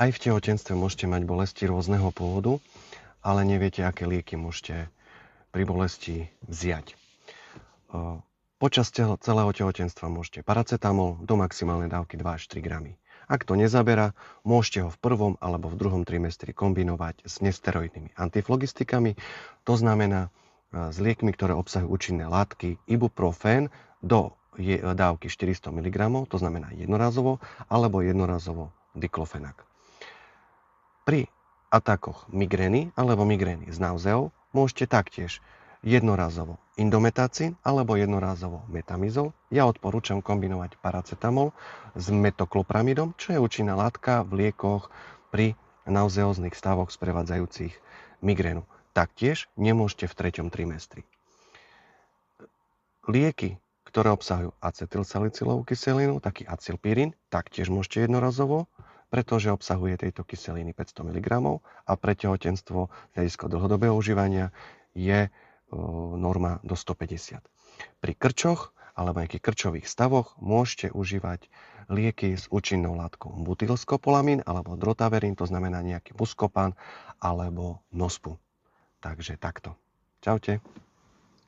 Aj v tehotenstve môžete mať bolesti rôzneho pôvodu, ale neviete, aké lieky môžete pri bolesti vziať. Počas celého tehotenstva môžete paracetamol do maximálnej dávky 2 až 3 gramy. Ak to nezaberá, môžete ho v prvom alebo v druhom trimestri kombinovať s nesteroidnými antiflogistikami, to znamená s liekmi, ktoré obsahujú účinné látky ibuprofén do dávky 400 mg, to znamená jednorazovo, alebo jednorazovo diklofenak. Pri atakoch migrény alebo migrény s náuzeou môžete taktiež jednorazovo indometacín alebo jednorazovo metamizol. Ja odporúčam kombinovať paracetamol s metoklopramidom, čo je účinná látka v liekoch pri nauzeóznych stavoch sprevádzajúcich migrénu. Taktiež nemôžete v 3. trimestri. Lieky, ktoré obsahujú acetylsalicylovú kyselinu, taký acylpyrín, taktiež môžete jednorazovo, pretože obsahuje tejto kyseliny 500 mg a pre tehotenstvo z hľadiska dlhodobého užívania je norma do 150. Pri krčoch alebo nejakých krčových stavoch môžete užívať lieky s účinnou látkou butylskopolamín alebo drotaverín, to znamená nejaký Buscopan alebo Nospu. Takže takto. Čaute.